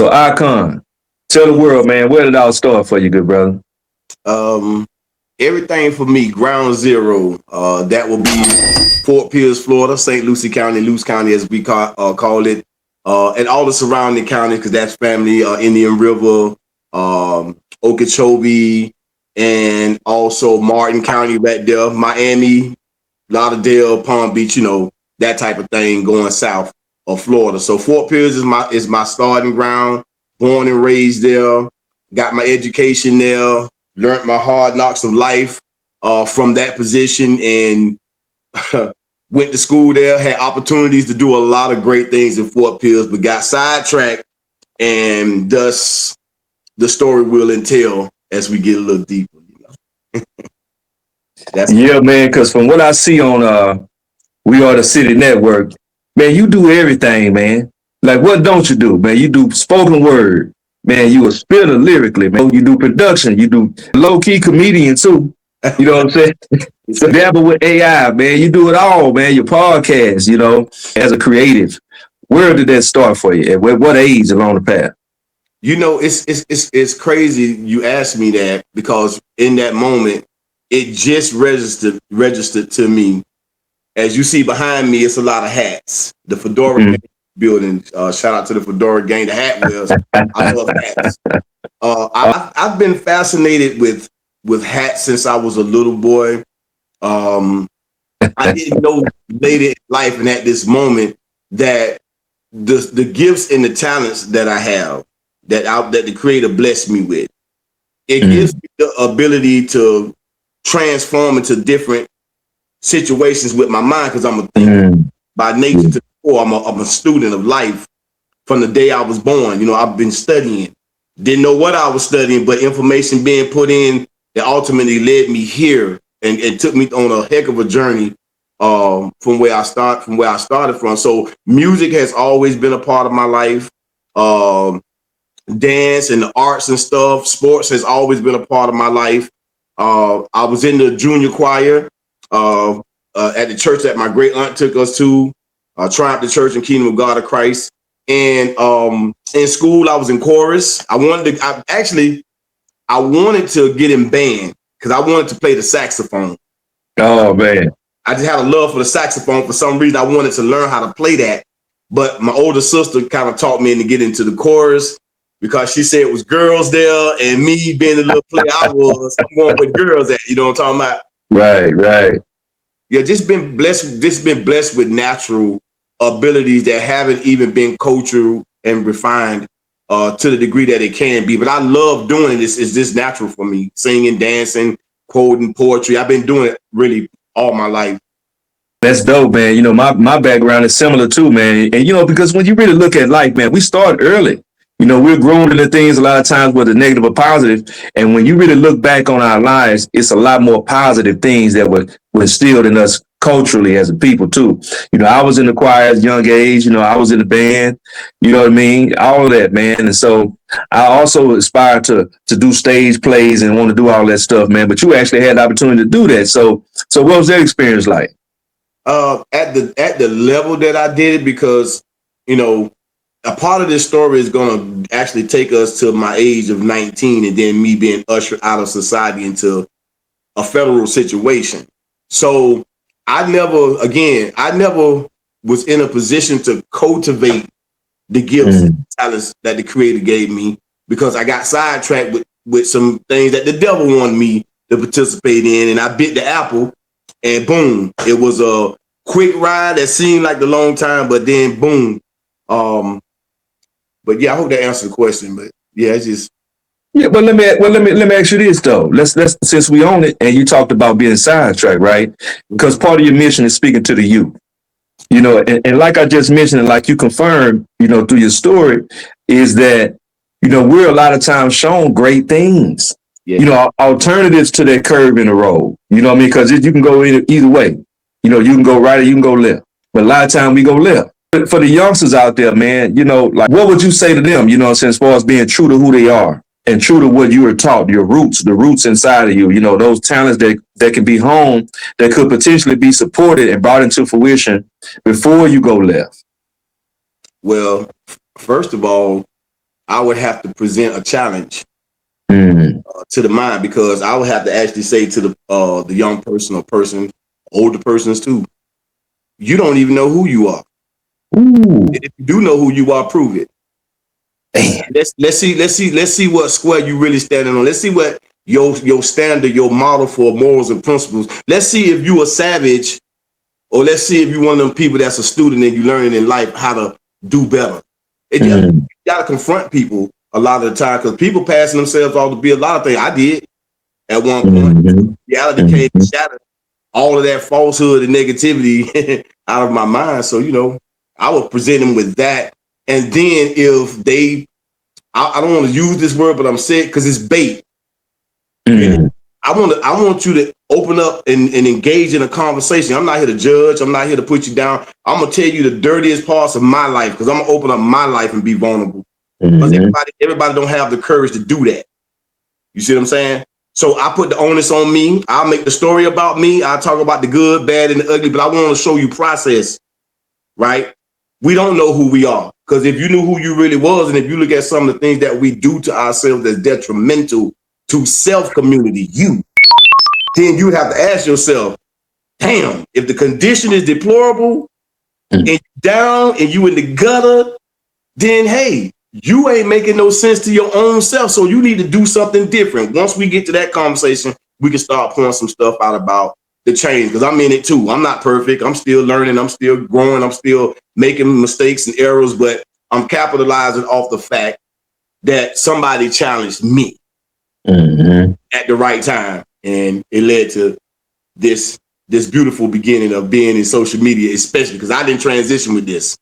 So Icon, tell the world, man, where did it all start for you, good brother? Um, Everything for me, ground zero. That will be Fort Pierce, Florida, St. Lucie County, Luce County, as we call it, and all the surrounding counties, because that's family. Indian River, Okeechobee, and also Martin County right there, Miami, Lauderdale, Palm Beach. That type of thing going south of Florida. So Fort Pierce is my starting ground. Born and raised there. Got my education there. Learned my hard knocks of life from that position, and went to school there. Had opportunities to do a lot of great things in Fort Pierce, but got sidetracked, and thus the story will entail as we get a little deeper. Yeah, man, because from what I see on We Are the City Network, man, you do everything, man. Like, what don't you do, man? You do spoken word, man. You a spitter lyrically, man. You do production. You do low-key comedian, too. You know what I'm saying? So dabble with AI, man. You do it all, man. Your podcast, as a creative. Where did that start for you? At what age along the path? It's crazy you asked me that, because in that moment, it just registered to me. As you see behind me, it's a lot of hats. The Fedora building. Shout out to the Fedora gang, the hat wheels. I love hats. I've been fascinated with hats since I was a little boy. I didn't know later in life and at this moment that the gifts and the talents that I have, that the Creator blessed me with, it gives me the ability to transform into different situations with my mind, because I'm a thinker by nature. To the core, I'm a student of life from the day I was born. I've been studying. Didn't know what I was studying, but information being put in that ultimately led me here, and took me on a heck of a journey from where I started from. So music has always been a part of my life. Dance and the arts and stuff, sports has always been a part of my life. I was in the junior choir at the church that my great aunt took us to, Triumph the Church and Kingdom of God of Christ. And in school, I was in chorus. I wanted to get in band because I wanted to play the saxophone. Oh, man. I just had a love for the saxophone. For some reason, I wanted to learn how to play that. But my older sister kind of taught me to get into the chorus, because she said it was girls there, and me being the little player I was, I'm going with girls at, you know what I'm talking about? Right. Yeah, just been blessed with natural abilities that haven't even been cultural and refined to the degree that it can be. But I love doing this. It's just natural for me. Singing, dancing, quoting, poetry. I've been doing it really all my life. That's dope, man. My background is similar too, man. And, because when you really look at life, man, we start early. We're groomed into things a lot of times, whether negative or positive. And when you really look back on our lives, it's a lot more positive things that were instilled in us culturally as a people too. I was in the choir at a young age. I was in the band. You know what I mean? All of that, man. And so I also aspire to do stage plays and want to do all that stuff, man. But you actually had the opportunity to do that. So what was that experience like? At the level that I did it, because a part of this story is going to actually take us to my age of 19, and then me being ushered out of society into a federal situation. So I never was in a position to cultivate the gifts and talents that the Creator gave me, because I got sidetracked with some things that the devil wanted me to participate in, and I bit the apple, and boom, it was a quick ride that seemed like a long time, but then boom. But yeah, I hope that answers the question. But yeah, it's just. Yeah, but let me ask you this though. Let's since we own it, and you talked about being sidetracked, right? Because part of your mission is speaking to the youth. And like I just mentioned, and like you confirmed, through your story, is that we're a lot of times shown great things. Yeah. Alternatives to that curve in the road. You know what I mean? Because you can go either way. You can go right or you can go left. But a lot of times we go left. For the youngsters out there, man, like what would you say to them, as far as being true to who they are and true to what you were taught, your roots, the roots inside of you, those talents that can be honed, that could potentially be supported and brought into fruition before you go left? Well, first of all, I would have to present a challenge Mm. to the mind, because I would have to actually say to the young person or person, older persons too, you don't even know who you are. Ooh. If you do know who you are, prove it. Damn. Let's see what square you really standing on. Let's see what your standard, your model for morals and principles. Let's see if you a savage, or let's see if you one of them people that's a student and you learning in life how to do better. And you gotta confront people a lot of the time, because people passing themselves off to be a lot of things. I did at one point. Reality came and shattered all of that falsehood and negativity out of my mind. So, I would present them with that. And then if they, I don't want to use this word, but I'm saying because it's bait. I want you to open up and engage in a conversation. I'm not here to judge. I'm not here to put you down. I'm gonna tell you the dirtiest parts of my life, because I'm gonna open up my life and be vulnerable. Because everybody don't have the courage to do that. You see what I'm saying? So I put the onus on me. I'll make the story about me. I'll talk about the good, bad, and the ugly, but I want to show you process, right? We don't know who we are, because if you knew who you really was, and if you look at some of the things that we do to ourselves that's detrimental to self-community, then you have to ask yourself, damn, if the condition is deplorable and you down and you in the gutter, then hey, you ain't making no sense to your own self. So you need to do something different. Once we get to that conversation, we can start pouring some stuff out about the change, because I'm in it too. I'm not perfect. I'm still learning. I'm still growing. I'm still making mistakes and errors, but I'm capitalizing off the fact that somebody challenged me at the right time. And it led to this beautiful beginning of being in social media, especially because I didn't transition with this.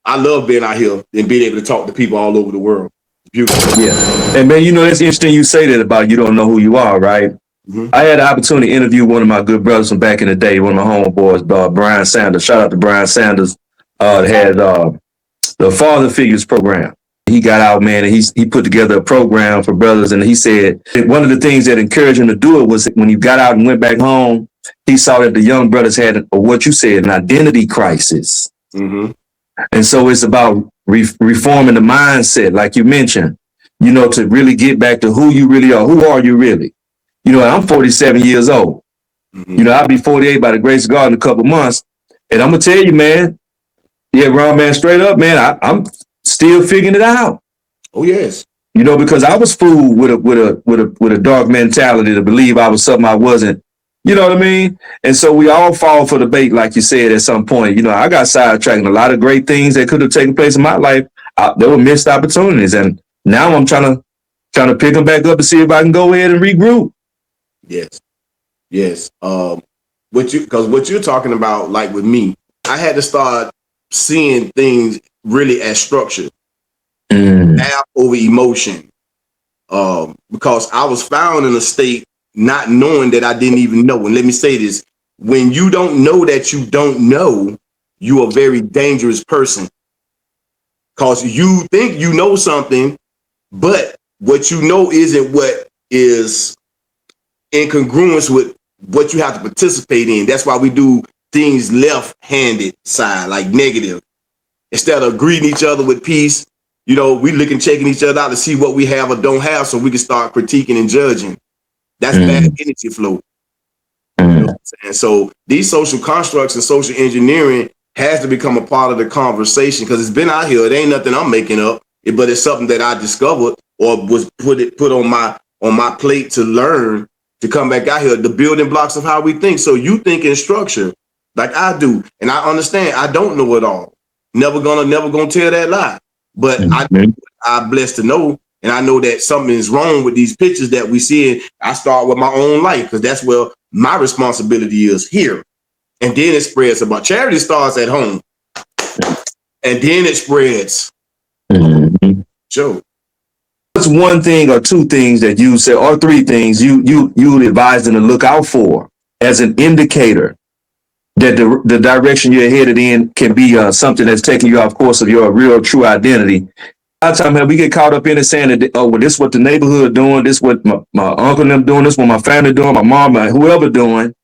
I love being out here and being able to talk to people all over the world. It's beautiful. Yeah. And man, that's interesting you say that about you don't know who you are, right? I had the opportunity to interview one of my good brothers from back in the day, one of my homeboys, Brian Sanders. Shout out to Brian Sanders. Had the Father Figures program. He got out, man, and he put together a program for brothers. And he said one of the things that encouraged him to do it was when he got out and went back home, he saw that the young brothers had, what you said, an identity crisis. And so it's about reforming the mindset, like you mentioned, to really get back to who you really are. Who are you really? I'm 47 years old. I'll be 48 by the grace of God in a couple months. And I'm going to tell you, man, Ron, man, straight up, man, I'm still figuring it out. Oh, yes. Because I was fooled with a dark mentality to believe I was something I wasn't. You know what I mean? And so we all fall for the bait, like you said, at some point. I got sidetracked, and a lot of great things that could have taken place in my life. There were missed opportunities, and now I'm trying to pick them back up and see if I can go ahead and regroup. Yes. Because what you're talking about, like with me, I had to start seeing things really as structure, app over emotion, because I was found in a state not knowing that I didn't even know. And let me say this: when you don't know that you don't know, you're a very dangerous person, because you think you know something, but what you know isn't what is in congruence with what you have to participate in. That's why we do things left-handed side, like negative. Instead of greeting each other with peace, we looking, checking each other out to see what we have or don't have, so we can start critiquing and judging. That's bad energy flow. And so these social constructs and social engineering has to become a part of the conversation, because it's been out here. It ain't nothing I'm making up, but it's something that I discovered or was put on my plate to learn, to come back out here, the building blocks of how we think. So you think in structure like I do, and I understand I don't know it all. Never gonna tell that lie. But I'm blessed to know, and I know that something is wrong with these pictures that we see. I start with my own life, because that's where my responsibility is here. And then it spreads about. Charity starts at home, and then it spreads. Joe. What's one thing or two things that you say, or three things you would advise them to look out for as an indicator that the direction you're headed in can be something that's taking you off course of your real true identity? A lot of times, man, we get caught up in it saying that, well, this is what the neighborhood doing, this is what my uncle and them doing, this is what my family doing, my mom, whoever doing,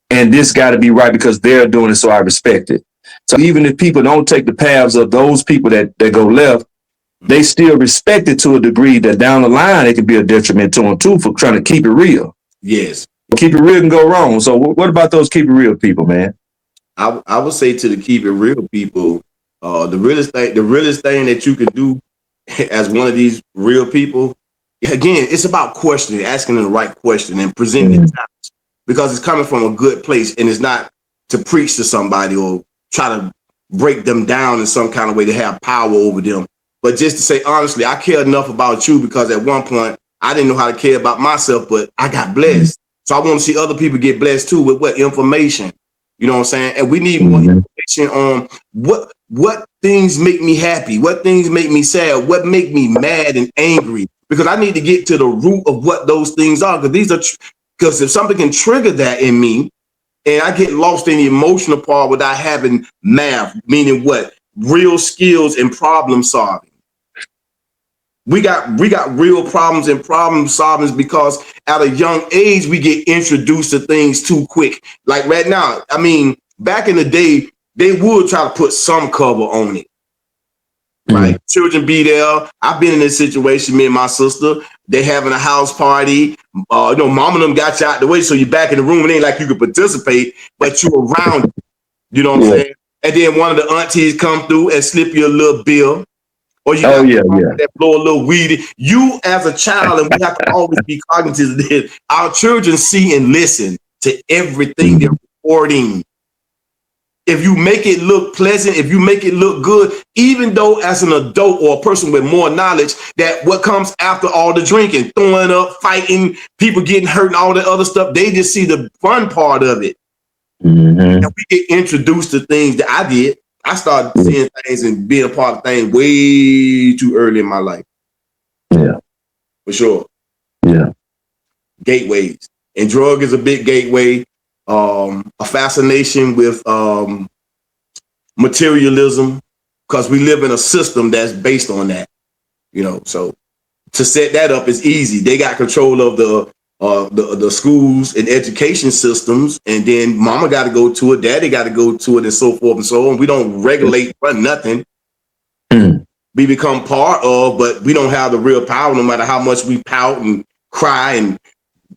and this got to be right because they're doing it, so I respect it. So even if people don't take the paths of those people that go left, they still respect it to a degree that down the line it could be a detriment to them too for trying to keep it real. Yes. Keep it real can go wrong. So what about those keep it real people, man? I would say to the keep it real people, the realest thing that you can do as one of these real people, again, it's about questioning, asking the right question and presenting it because it's coming from a good place and it's not to preach to somebody or try to break them down in some kind of way to have power over them. But just to say, honestly, I care enough about you because at one point I didn't know how to care about myself, but I got blessed. So I want to see other people get blessed too with what information, you know what I'm saying? And we need more information on what things make me happy, what things make me sad, what make me mad and angry, because I need to get to the root of what those things are. Because if something can trigger that in me and I get lost in the emotional part without having math, meaning what? Real skills and problem solving. We got real problems and problem solving because at a young age, we get introduced to things too quick. Like right now, I mean, back in the day, they would try to put some cover on it. Right. Children be there. I've been in this situation, me and my sister, they having a house party. Mom and them got you out the way. So you're back in the room. It ain't like you could participate, but you're around. You know what I'm saying? And then one of the aunties come through and slip you a little bill. Or you got that blow a little weedy. You as a child, and we have to always be cognizant of this. Our children see and listen to everything they're reporting. If you make it look pleasant, if you make it look good, even though as an adult or a person with more knowledge, that what comes after all the drinking, throwing up, fighting, people getting hurt and all that other stuff, they just see the fun part of it. And we get introduced to things that I did. I started seeing things and being a part of things way too early in my life. Yeah. For sure. Yeah. Gateways. And drug is a big gateway. A fascination with materialism, because we live in a system that's based on that. So to set that up is easy. They got control of the schools and education systems, and then mama got to go to it, daddy got to go to it, and so forth and so on. We don't regulate for nothing. We become part of, but we don't have the real power, no matter how much we pout and cry and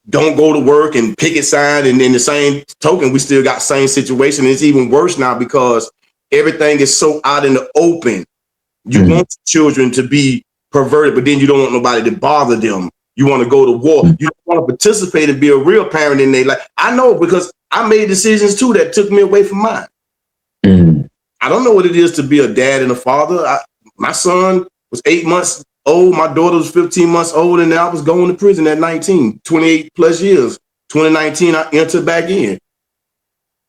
don't go to work and picket sign. And in the same token, we still got same situation. It's even worse now because everything is so out in the open. You want children to be perverted, but then you don't want nobody to bother them. You want to go to war. You don't want to participate and be a real parent in their life. I know, because I made decisions too that took me away from mine. I don't know what it is to be a dad and a father. My son was 8 months old. My daughter was 15 months old. And I was going to prison at 19, 28 plus years. 2019, I entered back in.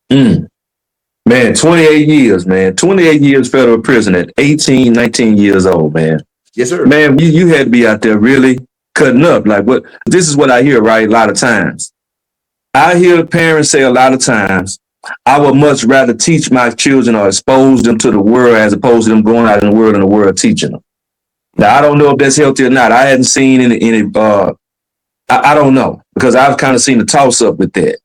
Man, 28 years, man. 28 years federal prison at 18, 19 years old, man. Yes, sir. Man, you had to be out there really cutting up. Like, what? This is what I hear, right? A lot of times. I hear parents say a lot of times, I would much rather teach my children or expose them to the world as opposed to them going out in the world teaching them. Now, I don't know if that's healthy or not. I hadn't seen any I don't know, because I've kind of seen a toss up with that,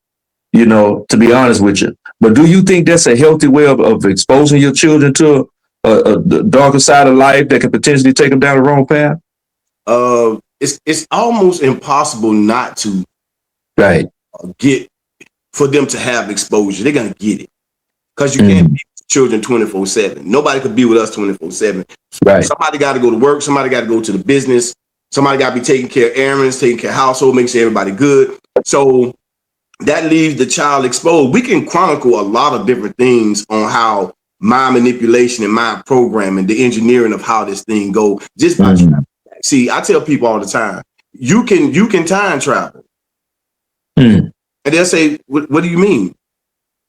to be honest with you. But do you think that's a healthy way of exposing your children to the darker side of life that could potentially take them down the wrong path? It's almost impossible not to get for them to have exposure. They're gonna get it, because you can't be with children 24/7. Nobody could be with us 24/7. Right. Somebody got to go to work. Somebody got to go to the business. Somebody got to be taking care of errands, taking care of household, making sure everybody good. So that leaves the child exposed. We can chronicle a lot of different things on how mind manipulation and mind programming, the engineering of how this thing go. Just by see, I tell people all the time, you can time travel. And they'll say, what do you mean?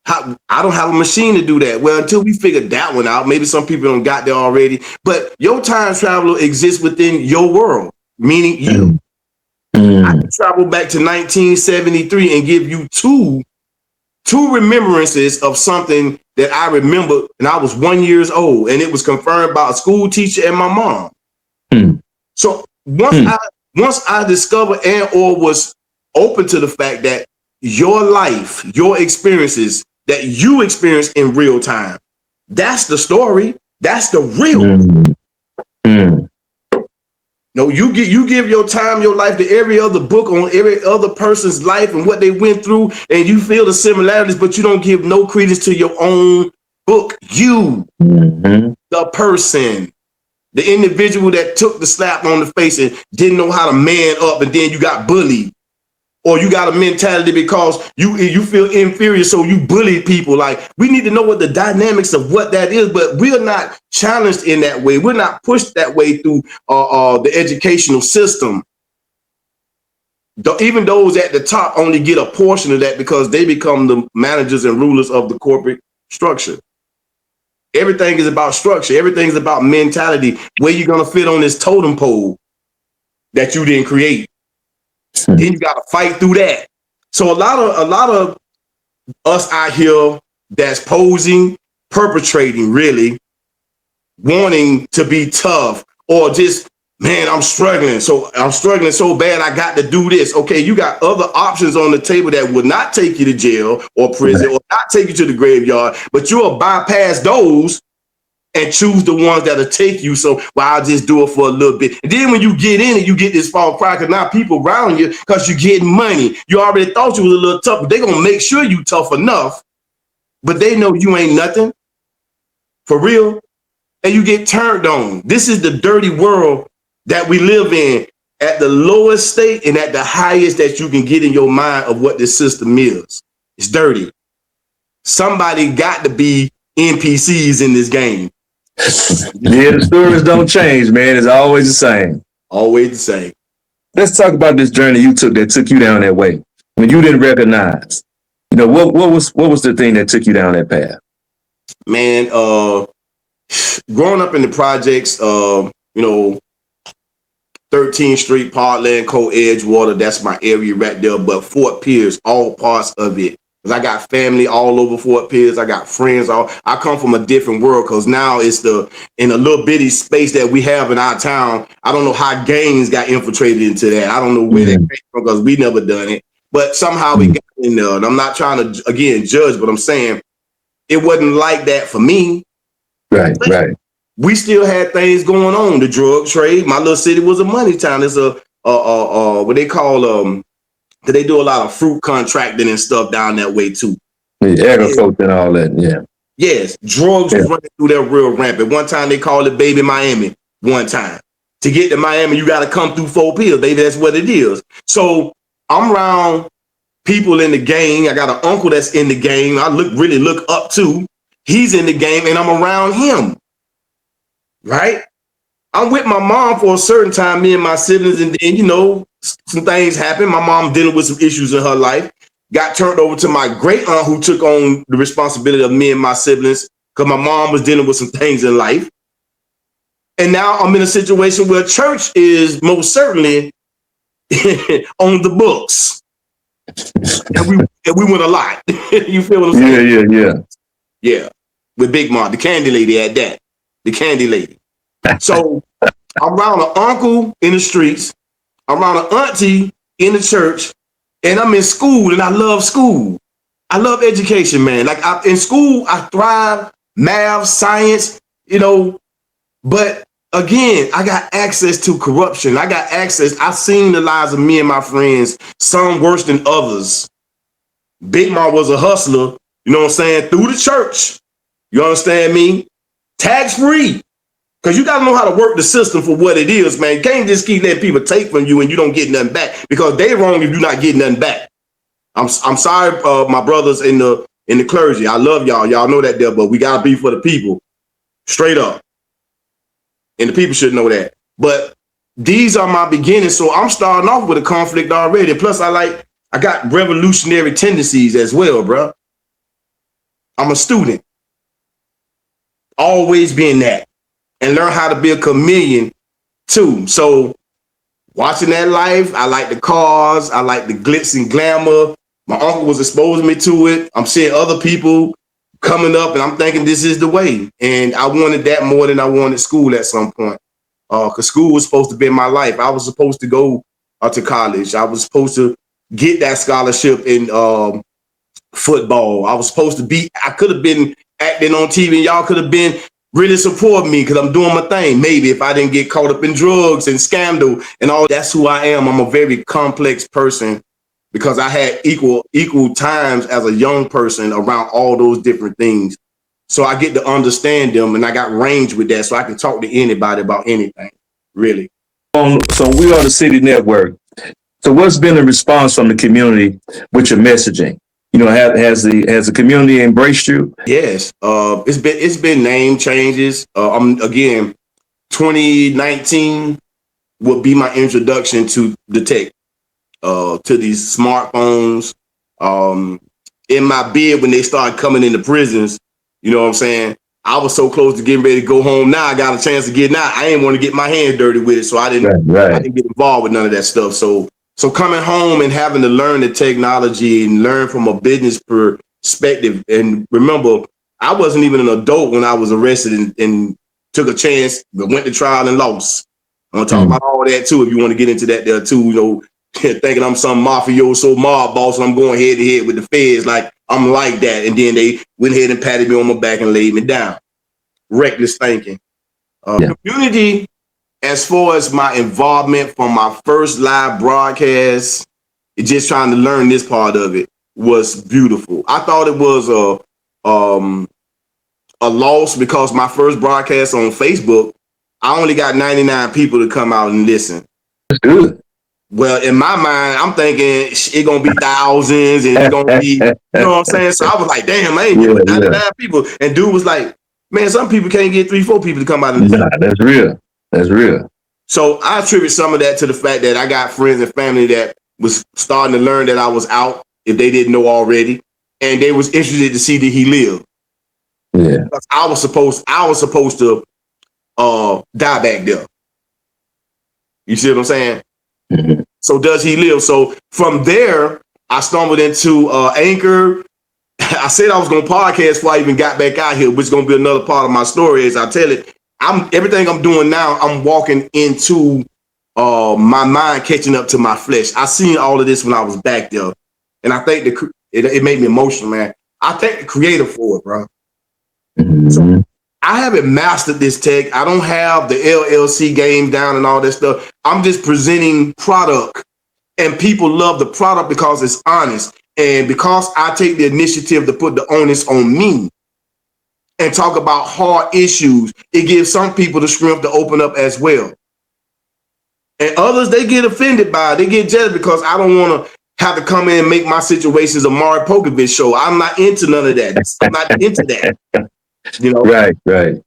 I don't have a machine to do that. Well, until we figured that one out, maybe some people don't got there already. But your time traveler exists within your world, meaning you. I can travel back to 1973 and give you two remembrances of something that I remember, and I was 1 year old, and it was confirmed by a school teacher and my mom. So once I discovered and or was open to the fact that your life, your experiences that you experience in real time, that's the story. That's the real. No, you give your time, your life to every other book on every other person's life and what they went through, and you feel the similarities, but you don't give no credence to your own book. You, the person, the individual that took the slap on the face and didn't know how to man up, and then you got bullied, or you got a mentality because you feel inferior, so you bully people. Like, we need to know what the dynamics of what that is, but we're not challenged in that way. We're not pushed that way through the educational system. Even those at the top only get a portion of that because they become the managers and rulers of the corporate structure. Everything is about structure. Everything is about mentality. Where you're gonna fit on this totem pole that you didn't create. Then you got to fight through that. So a lot of us out here that's posing, perpetrating, really wanting to be tough, or just, man, I'm struggling so bad I got to do this. Okay, you got other options on the table that will not take you to jail or prison, or not take you to the graveyard, but you'll bypass those and choose the ones that'll take you. So, well, I'll just do it for a little bit. And then when you get in it, you get this false pride because now people around you, because you're getting money. You already thought you was a little tough, but they're going to make sure you tough enough. But they know you ain't nothing. For real. And you get turned on. This is the dirty world that we live in, at the lowest state and at the highest that you can get in your mind of what this system is. It's dirty. Somebody got to be NPCs in this game. Yeah, the stories don't change, man. It's always the same. Always the same. Let's talk about this journey you took that took you down that way when you didn't recognize. You know, what was the thing that took you down that path? Man, growing up in the projects, 13th Street, Parkland, Cold Edgewater, that's my area right there. But Fort Pierce, all parts of it. Because I got family all over Fort Pierce. I got friends. I come from a different world, because now it's in a little bitty space that we have in our town. I don't know how gangs got infiltrated into that. I don't know where that came from, because we never done it. But somehow we got in there. And I'm not trying to, again, judge, but I'm saying it wasn't like that for me. Right. We still had things going on. The drug trade. My little city was a money town. It's what they call they do a lot of fruit contracting and stuff down that way too. Yeah, agriculture and all that. Yeah. Yes, drugs was running through there real rampant. One time they called it Baby Miami. One time, to get to Miami, you got to come through Fort Pierce, baby. That's what it is. So I'm around people in the game. I got an uncle that's in the game. I really look up to. He's in the game, and I'm around him. Right? I'm with my mom for a certain time, me and my siblings, and then, some things happen. My mom dealing with some issues in her life. Got turned over to my great aunt, who took on the responsibility of me and my siblings, because my mom was dealing with some things in life. And now I'm in a situation where church is most certainly on the books. And we went a lot. You feel what I'm saying? Yeah. With Big Mom, the candy lady at that. The candy lady. So I'm around an uncle in the streets. I'm around an auntie in the church. And I'm in school, and I love school. I love education, man. Like, in school, I thrive, math, science, But again, I got access to corruption. I got access. I've seen the lives of me and my friends, some worse than others. Big Mom was a hustler, you know what I'm saying, through the church. You understand me? Tax free. Because you got to know how to work the system for what it is, man. You can't just keep letting people take from you and you don't get nothing back, because they wrong if you're not getting nothing back. I'm sorry, my brothers in the clergy. I love y'all. Y'all know that there, but we got to be for the people. Straight up. And the people should know that. But these are my beginnings. So I'm starting off with a conflict already. Plus, I got revolutionary tendencies as well, bro. I'm a student. Always been that. And learn how to be a chameleon too. So watching that life, I like the cars, I like the glitz and glamour. My uncle was exposing me to it. I'm seeing other people coming up, and I'm thinking this is the way. And I wanted that more than I wanted school at some point. Because school was supposed to be my life. I was supposed to go to college. I was supposed to get that scholarship in football. I was supposed to I could have been acting on TV, and y'all could have been really support me because I'm doing my thing. Maybe if I didn't get caught up in drugs and scandal and all, that's who I am. I'm a very complex person because I had equal times as a young person around all those different things. So I get to understand them, and I got range with that, so I can talk to anybody about anything, really. So we are the City Network. So what's been the response from the community with your messaging? You know, has the community embraced you? Yes, it's been name changes. I'm again, 2019 will be my introduction to the tech, to these smartphones. In my bid when they started coming into prisons, you know what I'm saying? I was so close to getting ready to go home. Now I got a chance to get out. I didn't want to get my hands dirty with it, so I didn't get involved with none of that stuff. So coming home and having to learn the technology and learn from a business perspective. And remember, I wasn't even an adult when I was arrested and took a chance, but went to trial and lost. I'm gonna talk about all that too if you want to get into that there too, you know, thinking I'm some mafioso mob boss and I'm going head to head with the feds like I'm like that. And then they went ahead and patted me on my back and laid me down. Reckless thinking. Community, as far as my involvement from my first live broadcast, just trying to learn this part of it was beautiful. I thought it was a loss because my first broadcast on Facebook, I only got 99 people to come out and listen. That's good. Well, in my mind, I'm thinking it's gonna be thousands and it's gonna be, you know what I'm saying? So I was like, damn, I ain't getting 99 people. And dude was like, man, some people can't get 3-4 people to come out and listen. Nah, that's real. That's real. So I attribute some of that to the fact that I got friends and family that was starting to learn that I was out if they didn't know already, and they was interested to see that he lived. Yeah, because I was supposed to die back there. You see what I'm saying? Mm-hmm. So does he live? So from there, I stumbled into Anchor. I said I was going to podcast before I even got back out here, which is going to be another part of my story as I tell it. Everything I'm doing now, I'm walking into my mind catching up to my flesh. I seen all of this when I was back there. And I think it made me emotional, man. I thank the creator for it, bro. Mm-hmm. So I haven't mastered this tech. I don't have the LLC game down and all that stuff. I'm just presenting product, and people love the product because it's honest. And because I take the initiative to put the onus on me and talk about hard issues, it gives some people the strength to open up as well. And others, they get offended by it. They get jealous because I don't want to have to come in and make my situations a Maury Pokovich show. I'm not into none of that. I'm not into that. You know? Right.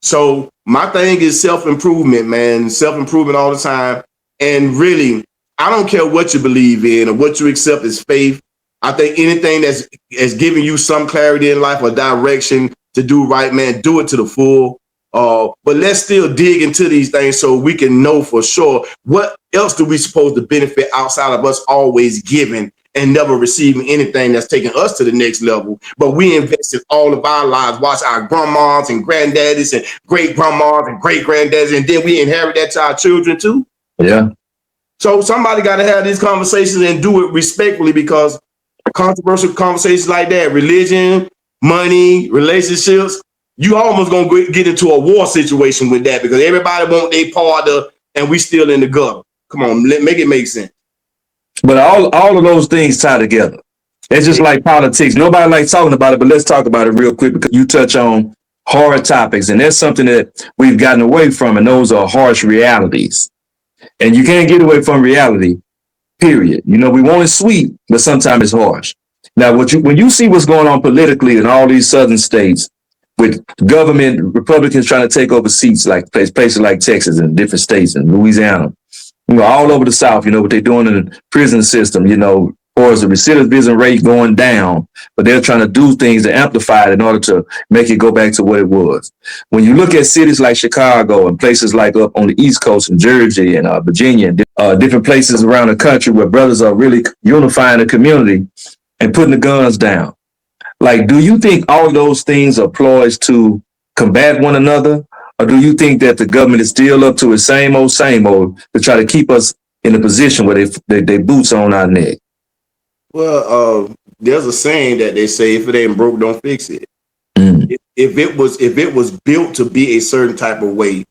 So my thing is self-improvement, man. Self-improvement all the time. And really, I don't care what you believe in or what you accept as faith. I think anything that's giving you some clarity in life or direction to do right, man, do it to the full. But let's still dig into these things so we can know for sure what else do we supposed to benefit outside of us always giving and never receiving anything that's taking us to the next level. But we invested all of our lives, watch our grandmas and granddaddies and great grandmas and great granddaddies, and then we inherit that to our children too. Yeah. So somebody got to have these conversations and do it respectfully, because controversial conversations like that, religion, money, relationships, you almost gonna get into a war situation with that because everybody want their part of, and we still in the gutter. Come on, make it make sense. But all of those things tie together. It's just like politics. Nobody likes talking about it, but let's talk about it real quick because you touch on hard topics, and that's something that we've gotten away from, and those are harsh realities. And you can't get away from reality, period. You know, we want it sweet, but sometimes it's harsh. Now, when you see what's going on politically in all these southern states, with government, Republicans trying to take over seats like places like Texas and different states and Louisiana, you know, all over the South, you know, what they're doing in the prison system, you know, or is the recidivism rate going down, but they're trying to do things to amplify it in order to make it go back to what it was. When you look at cities like Chicago and places like up on the East Coast in Jersey and Virginia and different places around the country where brothers are really unifying the community and putting the guns down. Like, do you think all those things are ploys to combat one another? Or do you think that the government is still up to its same old to try to keep us in a position where they boots on our neck? Well, there's a saying that they say, if it ain't broke, don't fix it. if it was built to be a certain type of way.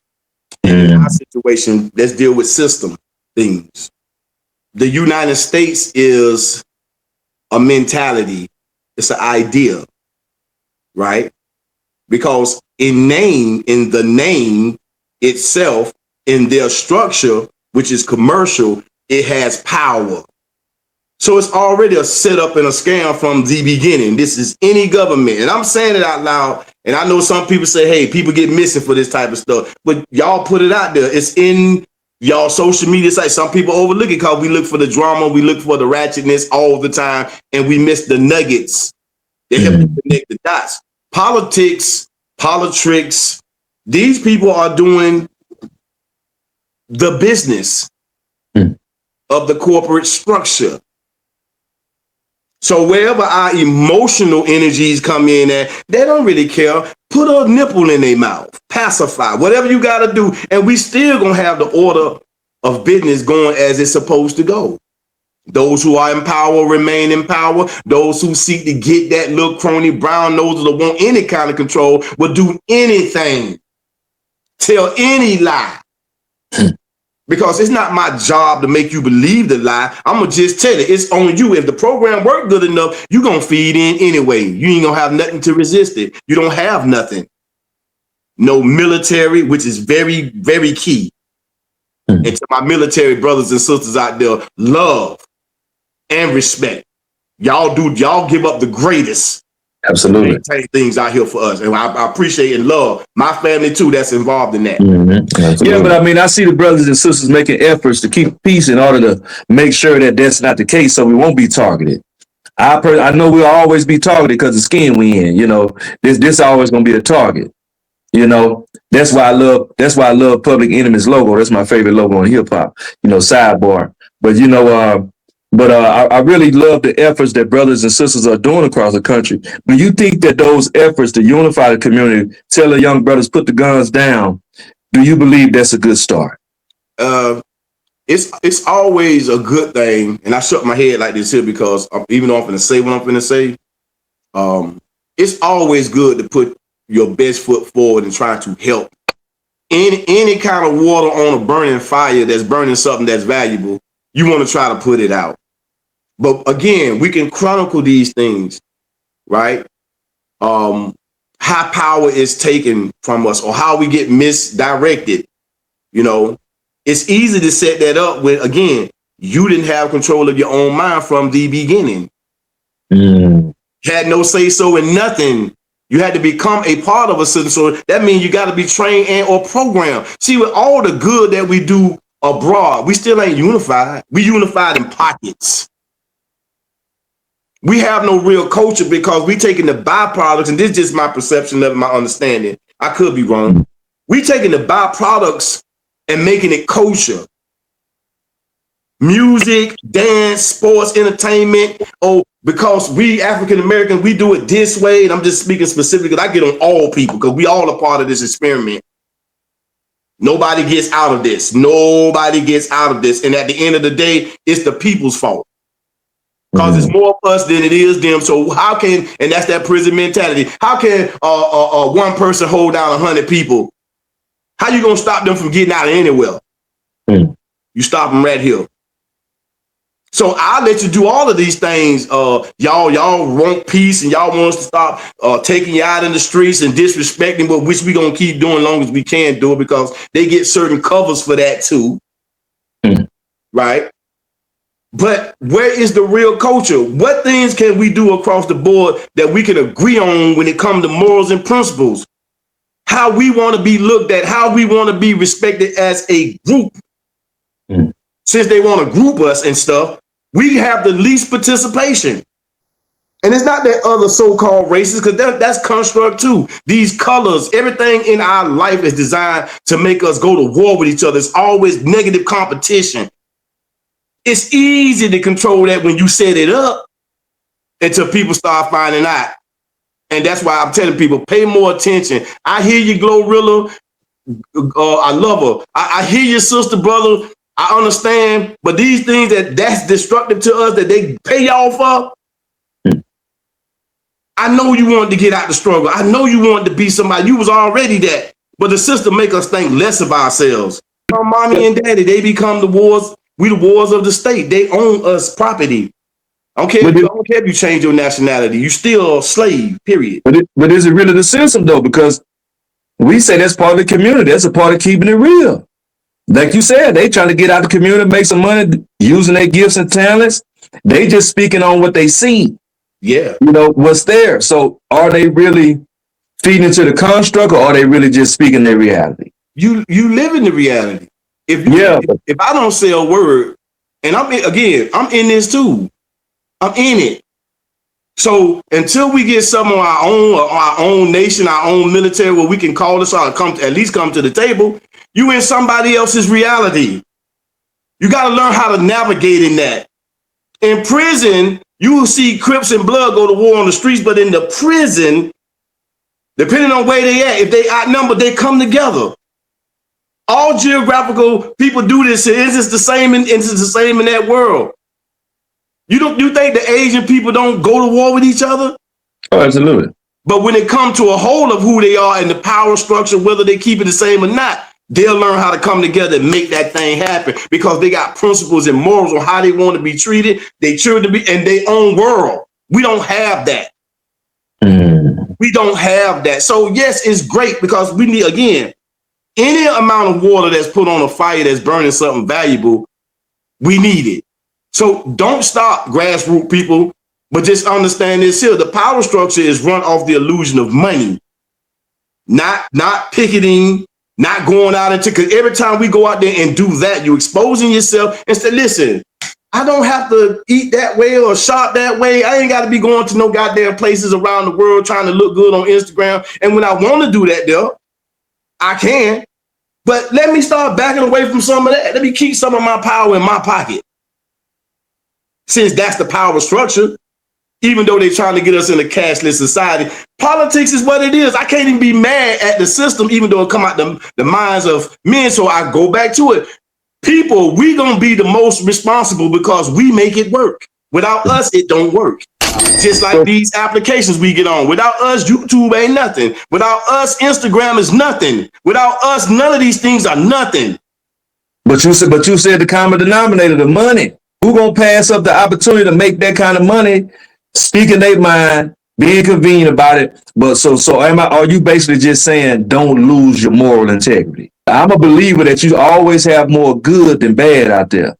And in our situation, let's deal with system things. The United States is a mentality. It's an idea, right? Because in the name itself, in their structure, which is commercial, it has power. So it's already a setup and a scam from the beginning. This is any government. And I'm saying it out loud. And I know some people say, hey, people get missing for this type of stuff. But y'all put it out there. It's in y'all social media sites. Some people overlook it because we look for the drama. We look for the ratchetness all the time. And we miss the nuggets. They help you connect the dots. Politics, these people are doing the business of the corporate structure. So wherever our emotional energies come in at, they don't really care. Put a nipple in their mouth, pacify, whatever you got to do. And we still going to have the order of business going as it's supposed to go. Those who are in power remain in power. Those who seek to get that little crony brown nose that want any kind of control will do anything, tell any lie. Because it's not my job to make you believe the lie. I'm going to just tell it. It's on you. If the program worked good enough, you're going to feed in anyway. You ain't going to have nothing to resist it. You don't have nothing. No military, which is very, very key. And to my military brothers and sisters out there, love and respect. Y'all give up the greatest. Absolutely. Maintain things out here for us. And I appreciate and love my family too that's involved in that. Yeah, but I mean, I see the brothers and sisters making efforts to keep peace in order to make sure that that's not the case, so we won't be targeted. I know we'll always be targeted because the skin we in, you know. This always gonna be a target. You know, that's why I love Public Enemy's logo. That's my favorite logo in hip hop, you know, sidebar. But you know, I really love the efforts that brothers and sisters are doing across the country. When you think that those efforts to unify the community, tell the young brothers, put the guns down, do you believe that's a good start? It's always a good thing. And I shook my head like this here because even though I'm going to say what I'm going to say, it's always good to put your best foot forward and try to help. Any kind of water on a burning fire that's burning something that's valuable, you want to try to put it out. But again, we can chronicle these things, right? How power is taken from us or how we get misdirected. You know, it's easy to set that up when, again, you didn't have control of your own mind from the beginning. Had no say so in nothing. You had to become a part of a system. So that means you got to be trained and or programmed. See, with all the good that we do abroad, we still ain't unified. We unified in pockets. We have no real culture because we taking the byproducts, and this is just my perception of my understanding. I could be wrong. We taking the byproducts and making it culture. Music, dance, sports, entertainment. Oh, because we African Americans, we do it this way. And I'm just speaking specifically. I get on all people because we all a part of this experiment. Nobody gets out of this. Nobody gets out of this. And at the end of the day, it's the people's fault. Because it's more of us than it is them. So how can, and that's that prison mentality. How can one person hold down 100 people? How you gonna stop them from getting out of anywhere? You stop them right here. So I'll let you do all of these things. Y'all want peace and y'all want us to stop taking you out in the streets and disrespecting, but which we gonna keep doing as long as we can do it because they get certain covers for that too. Right? But where is the real culture? What things can we do across the board that we can agree on when it comes to morals and principles? How we want to be looked at, how we want to be respected as a group. Since they want to group us and stuff, we have the least participation. And it's not that other so-called races, because that's construct too. These colors, everything in our life is designed to make us go to war with each other. It's always negative competition. It's easy to control that when you set it up until people start finding out. And that's why I'm telling people, pay more attention. I hear you, Glorilla. I love her. I hear your sister, brother. I understand. But these things that's destructive to us that they pay y'all for, I know you wanted to get out the struggle. I know you wanted to be somebody. You was already that. But the system make us think less of ourselves. Our mommy and daddy, they become the wars. We the wars of the state. They own us property. I don't care if you change your nationality. You still a slave, period. But is it really the system though? Because we say that's part of the community. That's a part of keeping it real. Like you said, they trying to get out of the community, make some money using their gifts and talents. They just speaking on what they see. Yeah. You know, what's there. So are they really feeding into the construct, or are they really just speaking their reality? You live in the reality. If I don't say a word, and I'm in this too. I'm in it. So until we get some of our own nation, our own military, where we can call this out, at least come to the table, you in somebody else's reality. You got to learn how to navigate in that. In prison, you will see Crips and Blood go to war on the streets, but in the prison, depending on where they at, if they outnumbered, they come together. All geographical people do this. It's the same in that world. You think the Asian people don't go to war with each other? Oh, absolutely. But when it comes to a whole of who they are and the power structure, whether they keep it the same or not, they'll learn how to come together and make that thing happen because they got principles and morals on how they want to be treated, they children to be in their own world. We don't have that. We don't have that. So yes, it's great because we need, again, any amount of water that's put on a fire that's burning something valuable, we need it. So don't stop, grassroots people, but just understand this here. The power structure is run off the illusion of money, not picketing, not going out into, because every time we go out there and do that, you're exposing yourself and say, listen, I don't have to eat that way or shop that way. I ain't got to be going to no goddamn places around the world trying to look good on Instagram. And when I want to do that there, I can. But let me start backing away from some of that. Let me keep some of my power in my pocket. Since that's the power structure, even though they're trying to get us in a cashless society, politics is what it is. I can't even be mad at the system, even though it come out the minds of men. So I go back to it. People, we gonna be the most responsible because we make it work. Without us, it don't work. Just like these applications we get on. Without us, YouTube ain't nothing. Without us, Instagram is nothing. Without us, none of these things are nothing. But you said the common denominator, the money. Who gonna pass up the opportunity to make that kind of money, speaking their mind, being convenient about it? But are you basically just saying don't lose your moral integrity? I'm a believer that you always have more good than bad out there.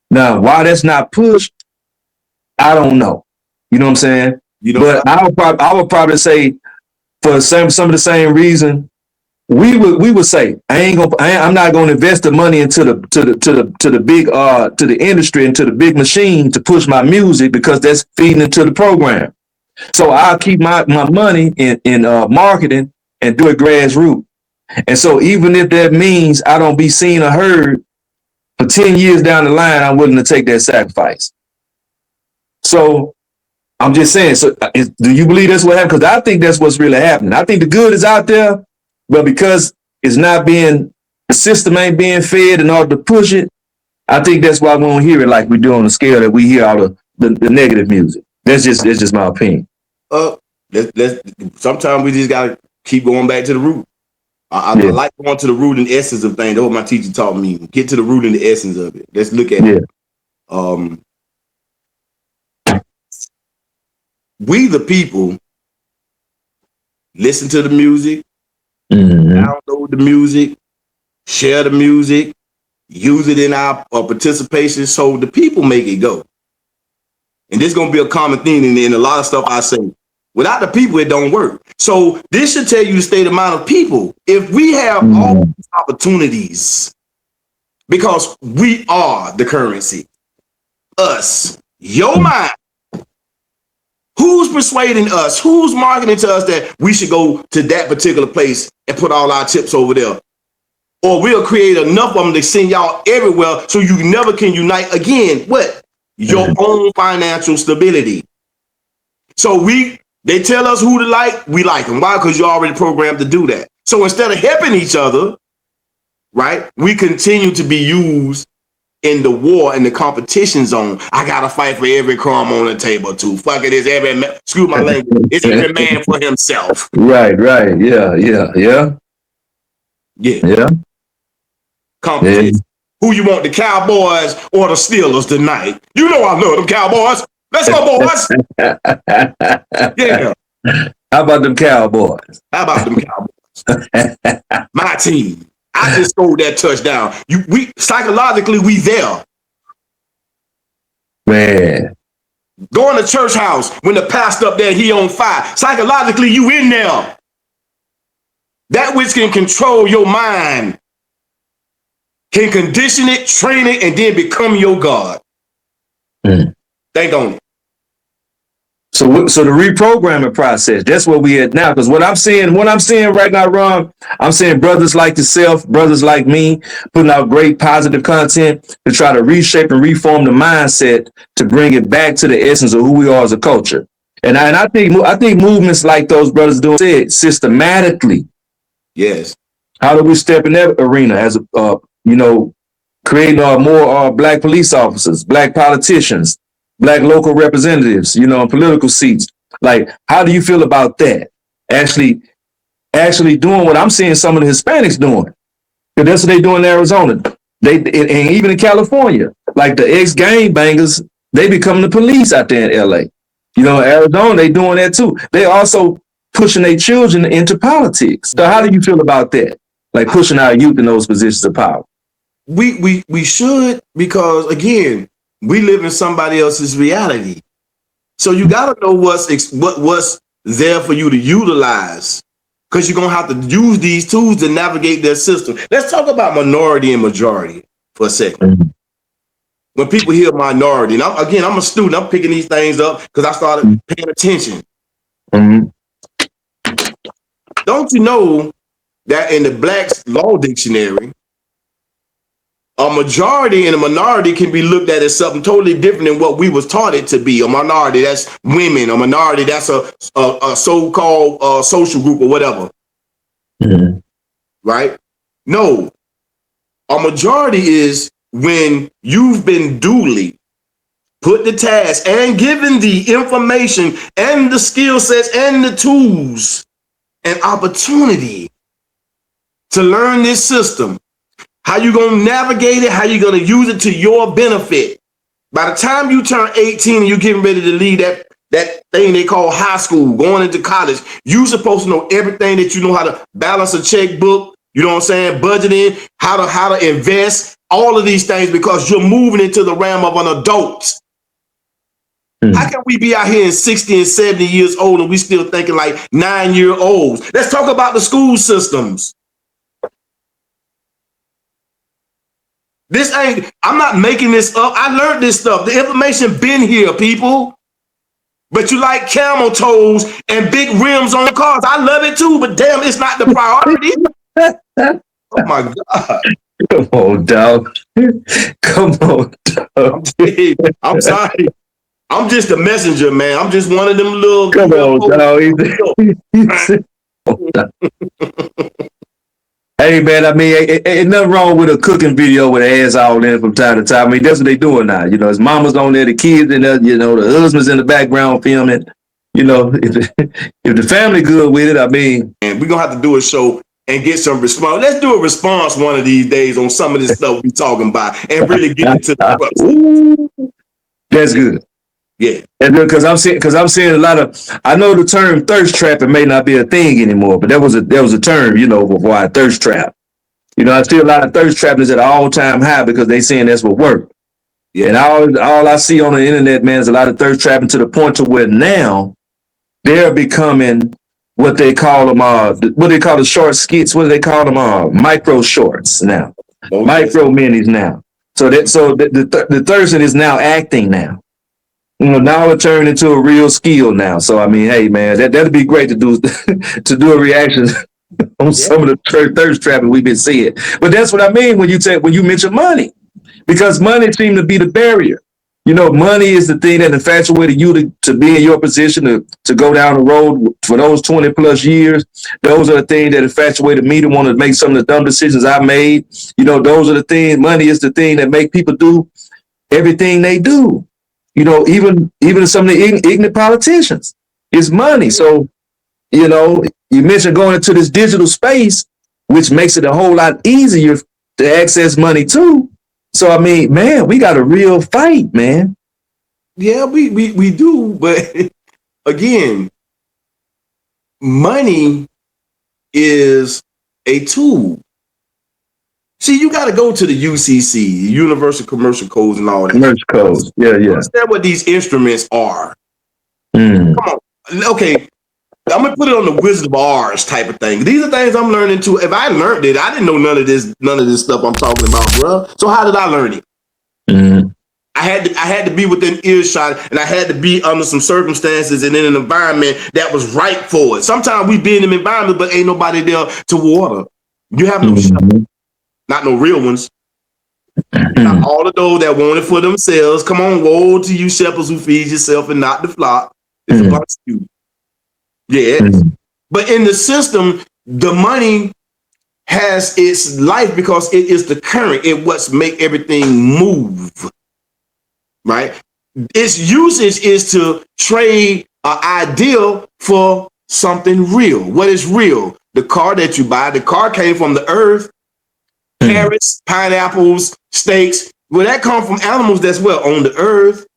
Now, why that's not pushed, I don't know. You know what I'm saying? But I would probably say for some of the same reason. We would say I'm not going to invest the money into the industry, into the big machine to push my music because that's feeding into the program. So I'll keep my money in marketing and do it grassroots. And so even if that means I don't be seen or heard for 10 years down the line, I'm willing to take that sacrifice. So I'm just saying. So do you believe that's what happened? Because I think that's what's really happening. I think the good is out there. But because it's not the system ain't being fed in order to push it, I think that's why we don't hear it like we do on the scale that we hear all the negative music. That's just my opinion. Sometimes we just gotta keep going back to the root. I like going to the root and essence of things. That's what my teacher taught me. Get to the root and the essence of it. Let's look at it. We the people listen to the music. Download the music, share the music, use it in our participation so the people make it go. And this is going to be a common theme in a lot of stuff I say. Without the people, it don't work. So this should tell you the state of mind of people. If we have all these opportunities, because we are the currency, us, your mind, who's persuading us? Who's marketing to us that we should go to that particular place and put all our chips over there? Or we'll create enough of them to send y'all everywhere so you never can unite again. What? Your own financial stability. So they tell us who to like, we like them. Why? Because you're already programmed to do that. So instead of helping each other, right, we continue to be used in the war and the competition zone. I gotta fight for every crumb on the table too. Fuck it, excuse my language. It's every man for himself. Right. Yeah. Competition. Yeah. Who you want, the Cowboys or the Steelers tonight? You know I love them Cowboys. Let's go, boys. Yeah. How about them Cowboys? My team. I just scored that touchdown. We psychologically we there. Man. Going to church house when the pastor up there, he on fire. Psychologically, you in there. That which can control your mind, can condition it, train it, and then become your God. Think on it. So the reprogramming process, that's where we at now. Because what I'm seeing right now, Ron, I'm seeing brothers like yourself, brothers like me, putting out great positive content to try to reshape and reform the mindset to bring it back to the essence of who we are as a culture. And I think movements like those brothers doing it systematically. Yes. How do we step in that arena as creating more black police officers, black politicians, black local representatives, in political seats? Like, how do you feel about that? Actually doing what I'm seeing some of the Hispanics doing. Because that's what they do in Arizona. And even in California, like the ex-gangbangers, they become the police out there in LA. Arizona, they doing that too. They also pushing their children into politics. So how do you feel about that? Like pushing our youth in those positions of power? We should, because again, we live in somebody else's reality. So you got to know what's there for you to utilize, because you're going to have to use these tools to navigate their system. Let's talk about minority and majority for a second. When people hear minority, and I'm a student, I'm picking these things up because I started paying attention. Don't you know that in the Black's Law Dictionary, a majority and a minority can be looked at as something totally different than what we was taught it to be. A minority, that's women. A minority, that's a so-called social group or whatever. Right? No. A majority is when you've been duly put the task and given the information and the skill sets and the tools and opportunity to learn this system. How you going to navigate it, how you going to use it to your benefit. By the time you turn 18 and you're getting ready to leave that thing they call high school, going into college, you're supposed to know everything that you know, how to balance a checkbook, you know what I'm saying, budgeting, how to invest, all of these things, because you're moving into the realm of an adult. How can we be out here in 60 and 70 years old and we still thinking like 9-year-olds? Let's talk about the school systems. I'm not making this up. I learned this stuff. The information been here, people. But you like camel toes and big rims on cars. I love it too, but damn, it's not the priority. Oh my God. Come on, dog. Come on, dog. I'm sorry. I'm just a messenger, man. I'm just one of them little. Come on, dog. Hey, man, I mean, ain't nothing wrong with a cooking video with an ass all in from time to time. I mean, that's what they doing now. His mama's on there, the kids in there, the husband's in the background filming. If the family good with it, I mean. And we're going to have to do a show and get some response. Let's do a response one of these days on some of this stuff we talking about and really get into the crux. That's good. Yeah. And because I'm seeing a lot of, I know the term thirst trapping may not be a thing anymore, but there was a term, before I thirst trap. I see a lot of thirst trappers at an all-time high because they saying that's what worked. Yeah. And all I see on the internet, man, is a lot of thirst trapping to the point to where now they're becoming what they call them, what they call the short skits, what do they call them? Micro shorts now. Okay. Micro minis now. So the thirsting is now acting now. Now it turned into a real skill now. So I mean, hey man, that'd be great to do to do a reaction on some of the thirst trapping we've been seeing. But that's what I mean when you mention money, because money seems to be the barrier. You know, money is the thing that infatuated you to be in your position to go down the road for those 20 plus years. Those are the things that infatuated me to want to make some of the dumb decisions I made. You know, those are the things, money is the thing that make people do everything they do. You know, even some of the ignorant politicians. It's money. So, you know, you mentioned going into this digital space, which makes it a whole lot easier to access money too. So I mean, man, we got a real fight, man. Yeah, we do, but again, money is a tool. See, you got to go to the UCC, Universal Commercial Codes, and all that. Commercial codes, yeah. Understand what these instruments are. Mm. Come on, okay. I'm gonna put it on the Wizard of Oz type of thing. These are things I'm learning too. If I learned it, I didn't know none of this stuff I'm talking about, bro. So how did I learn it? Mm. I had to be within earshot, and I had to be under some circumstances and in an environment that was right for it. Sometimes we be in an environment, but ain't nobody there to water. You have no shepherd, not no real ones. Not all of those that want it for themselves. Come on, woe to you shepherds who feed yourself and not the flock. It's a bunch of you. Yes. But in the system, the money has its life because it is the current. It what's make everything move. Right? Its usage is to trade an ideal for something real. What is real? The car that you buy. The car came from the earth. Carrots, pineapples, steaks. Well, that come from animals that's on the earth.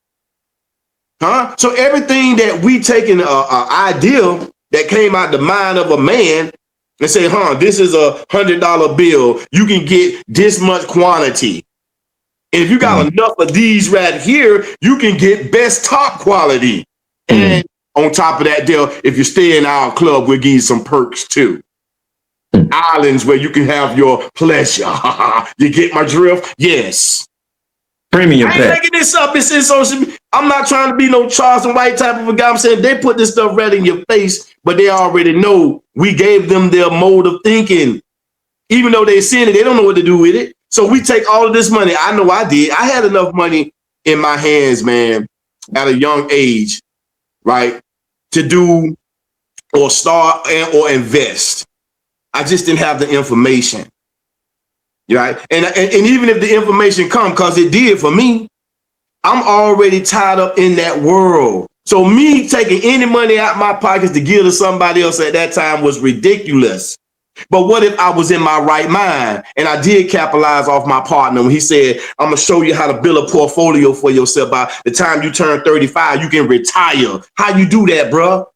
Huh? So everything that we take in an ideal that came out the mind of a man and say, this is $100 bill. You can get this much quantity. And if you got enough of these right here, you can get best top quality. And on top of that deal, if you stay in our club, we'll give you some perks too. Islands where you can have your pleasure. You get my drift? Yes. Premium. I ain't making this up. It's in social media. I'm not trying to be no Charleston White type of a guy. I'm saying they put this stuff right in your face, but they already know we gave them their mode of thinking. Even though they seen it, they don't know what to do with it. So we take all of this money. I know I did. I had enough money in my hands, man, at a young age, right, to do or start or invest. I just didn't have the information, right? And even if the information come, because it did for me, I'm already tied up in that world. So me taking any money out my pockets to give to somebody else at that time was ridiculous. But what if I was in my right mind and I did capitalize off my partner when he said, I'm going to show you how to build a portfolio for yourself. By the time you turn 35, you can retire. How you do that, bro?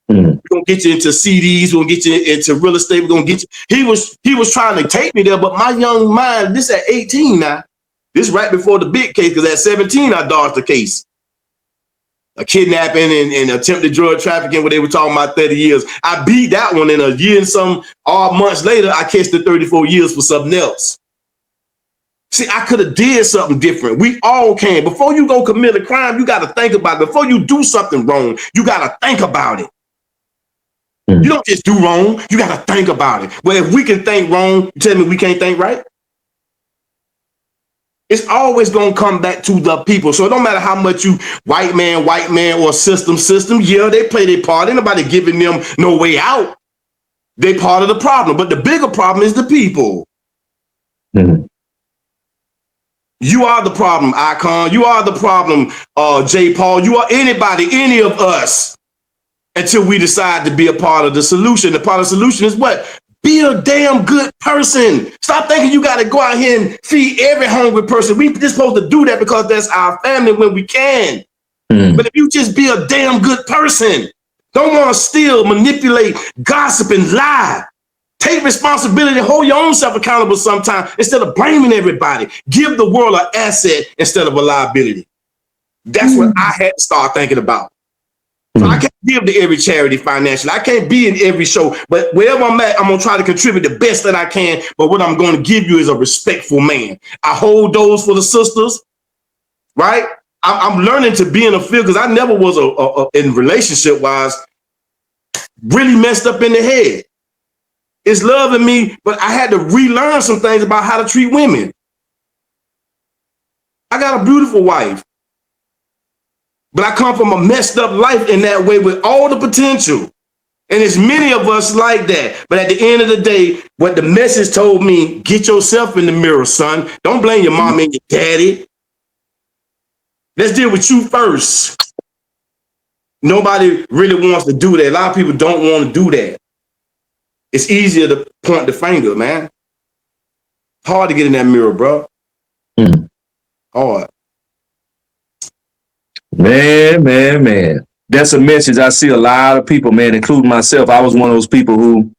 We're going to get you into CDs. We're going to get you into real estate. We're going to get you. He was trying to take me there, but my young mind, this at 18 now, this right before the big case, because at 17, I dodged the case. A kidnapping and attempted drug trafficking where they were talking about 30 years. I beat that one in a year and some odd months later, I catch the 34 years for something else. See, I could have did something different. We all can. Before you go commit a crime, you got to think about it. Before you do something wrong, you got to think about it. You don't just do wrong. You got to think about it. Well, if we can think wrong, you tell me we can't think right? It's always going to come back to the people. So it don't matter how much you white man, or system. Yeah, they play their part. Ain't nobody giving them no way out. They part of the problem. But the bigger problem is the people. You are the problem, Icon. You are the problem, J. Paul. You are anybody, any of us, until we decide to be a part of the solution. The part of the solution is what? Be a damn good person. Stop thinking you got to go out here and feed every hungry person. We just supposed to do that because that's our family when we can. But if you just be a damn good person, don't want to steal, manipulate, gossip, and lie. Take responsibility, hold your own self accountable sometimes instead of blaming everybody. Give the world an asset instead of a liability. That's what I had to start thinking about. So I can't give to every charity financially. I can't be in every show, but wherever I'm at, I'm going to try to contribute the best that I can. But what I'm going to give you is a respectful man. I hold those for the sisters, right? I'm learning to be in a field because I never was in relationship wise really messed up in the head. It's loving me, but I had to relearn some things about how to treat women. I got a beautiful wife. But I come from a messed up life in that way with all the potential. And there's many of us like that. But at the end of the day, what the message told me, get yourself in the mirror, son. Don't blame your mom and your daddy. Let's deal with you first. Nobody really wants to do that. A lot of people don't want to do that. It's easier to point the finger, man. Hard to get in that mirror, bro. Hard. Man. That's a message I see a lot of people, man, including myself. I was one of those people who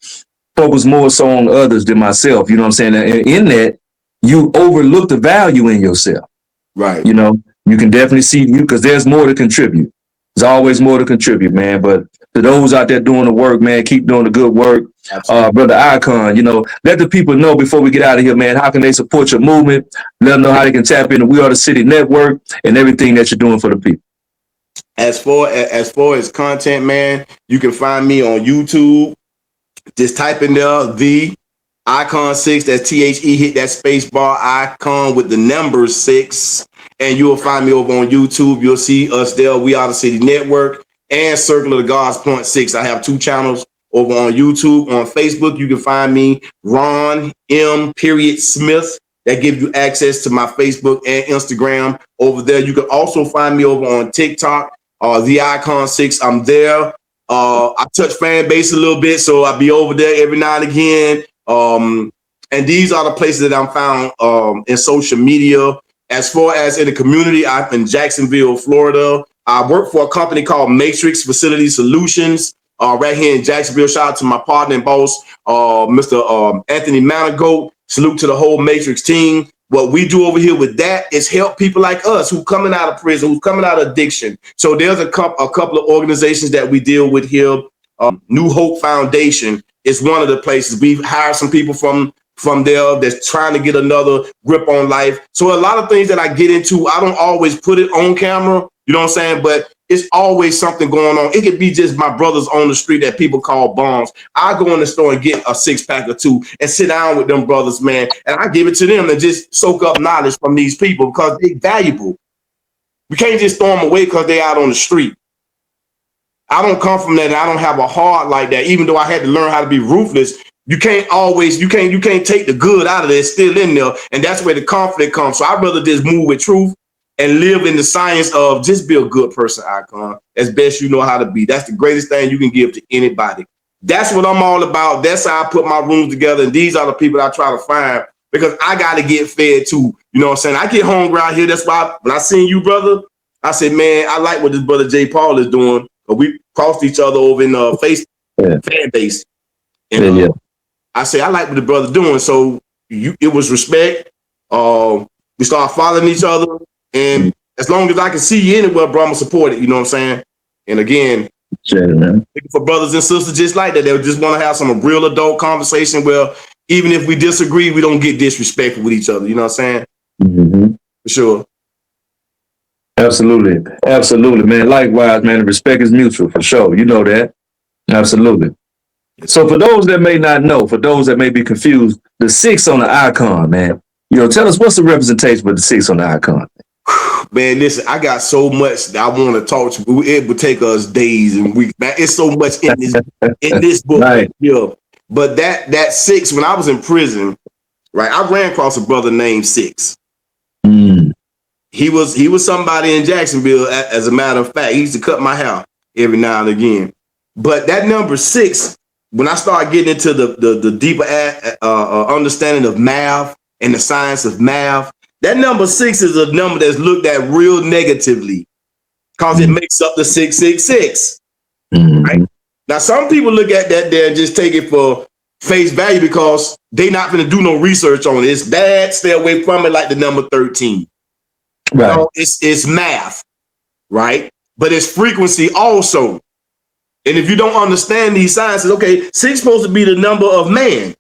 focus more so on others than myself. You know what I'm saying? And in that, you overlook the value in yourself. Right. You know, you can definitely see you because there's more to contribute. There's always more to contribute, man. But to those out there doing the work, man, keep doing the good work. Brother Icon, you know, let the people know before we get out of here, man, how can they support your movement? Let them know how they can tap into We Are the City Network and everything that you're doing for the people. As far as content, man, you can find me on YouTube. Just type in there the Icon6. That's THE. Hit that space bar icon with the number 6, and you will find me over on YouTube. You'll see us there. We Are the City Network and Circle of the Gods .6. I have 2 channels over on YouTube. On Facebook, you can find me Ron M. Smith. That gives you access to my Facebook and Instagram over there. You can also find me over on TikTok. The Icon6, I'm there. I touch fan base a little bit, so I'll be over there every now and again. And these are the places that I'm found in social media. As far as in the community, I'm in Jacksonville, Florida. I work for a company called Matrix Facility Solutions right here in Jacksonville. Shout out to my partner and boss, Mr. Anthony Manigault. Salute to the whole Matrix team. What we do over here with that is help people like us who coming out of prison, who's coming out of addiction. So there's a couple of organizations that we deal with here. New Hope Foundation is one of the places. We've hired some people from there that's trying to get another grip on life. So a lot of things that I get into, I don't always put it on camera, you know what I'm saying? But it's always something going on. It could be just my brothers on the street that people call bombs. I go in the store and get a 6-pack or 2 and sit down with them brothers, man. And I give it to them and just soak up knowledge from these people because they're valuable. We can't just throw them away because they're out on the street. I don't come from that. And I don't have a heart like that. Even though I had to learn how to be ruthless, you can't take the good out of it. It's still in there. And that's where the conflict comes. So I'd rather just move with truth and live in the science of just be a good person, Icon, as best you know how to be. That's the greatest thing you can give to anybody. That's what I'm all about. That's how I put my rooms together. And these are the people I try to find because I got to get fed too. You know what I'm saying? I get hungry out here. That's why when I seen you, brother, I said, man, I like what this brother J. Paul is doing. We crossed each other over in Facebook fan base. And I say, I like what the brother's doing. So it was respect. We started following each other. And as long as I can see you anywhere, bro, I'm gonna support it. You know what I'm saying? And again, looking for brothers and sisters just like that. They just want to have some real adult conversation where even if we disagree, we don't get disrespectful with each other. You know what I'm saying? Mm-hmm. For sure. Absolutely, man. Likewise, man. The respect is mutual for sure. You know that. Absolutely. So for those that may not know, for those that may be confused, the 6 on the icon, man. You know, tell us what's the representation of the 6 on the icon. Man, listen, I got so much that I want to talk to you. It would take us days and weeks. Man, it's so much in this book. Right. Yeah. But that 6, when I was in prison, right, I ran across a brother named 6. He was somebody in Jacksonville, as a matter of fact. He used to cut my hair every now and again. But that number 6, when I started getting into the deeper understanding of math and the science of math, that number 6 is a number that's looked at real negatively because it makes up the 666. Right? Now, some people look at that there and just take it for face value because they're not going to do no research on it. It's bad. Stay away from it, like the number 13. Right. You know, it's math, right? But it's frequency also. And if you don't understand these sciences, okay, 6 is supposed to be the number of man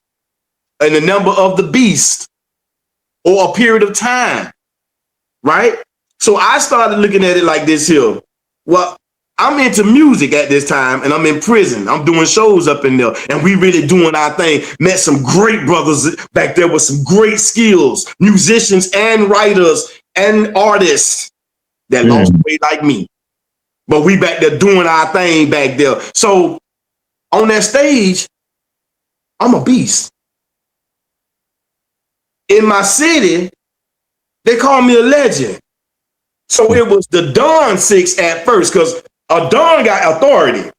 and the number of the beast or a period of time, right? So I started looking at it like this here. Well, I'm into music at this time and I'm in prison. I'm doing shows up in there and we really doing our thing. Met some great brothers back there with some great skills, musicians and writers and artists that lost weight like me. But we back there doing our thing back there. So on that stage, I'm a beast. In my city, they call me a legend. So it was the Don 6 at first, because a Don got authority.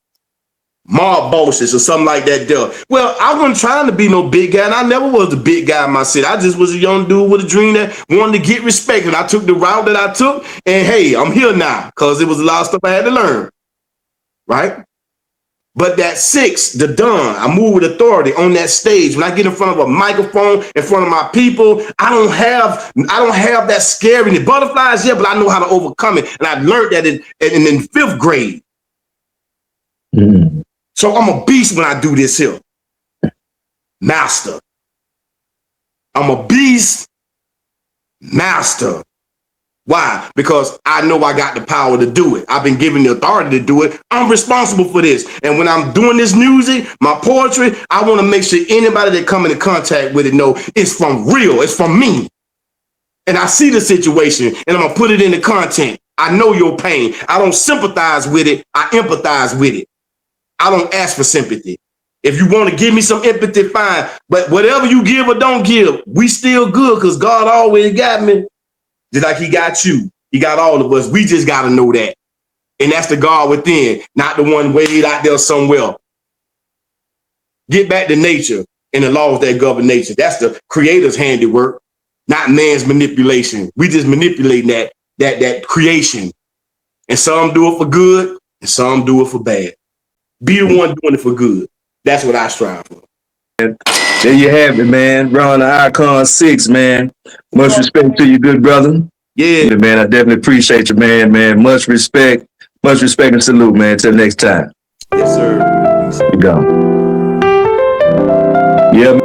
Mob bosses or something like that there. Well, I wasn't trying to be no big guy, and I never was the big guy in my city. I just was a young dude with a dream that wanted to get respect, and I took the route that I took, and hey, I'm here now, because it was a lot of stuff I had to learn, right? But that 6, the Don, I move with authority on that stage. When I get in front of a microphone, in front of my people, I don't have that scariness. Butterflies, yeah, but I know how to overcome it. And I learned that in 5th grade. Mm. So I'm a beast when I do this here. Master. I'm a beast, master. Why? Because I know I got the power to do it. I've been given the authority to do it. I'm responsible for this. And when I'm doing this music, my poetry, I want to make sure anybody that come into contact with it know it's from real. It's from me. And I see the situation and I'm going to put it in the content. I know your pain. I don't sympathize with it. I empathize with it. I don't ask for sympathy. If you want to give me some empathy, fine. But whatever you give or don't give, we still good because God always got me. Just like he got you. He got all of us. We just got to know that. And that's the God within, not the one way out there somewhere. Get back to nature and the laws that govern nature. That's the creator's handiwork, not man's manipulation. We just manipulating that creation. And some do it for good and some do it for bad. Be the one doing it for good. That's what I strive for. There you have it, man. Ron, the Icon6, man. Much respect to you, good brother. Yeah, man. I definitely appreciate you, man. Much respect and salute, man. Till next time. Yes, sir. You go. Yeah.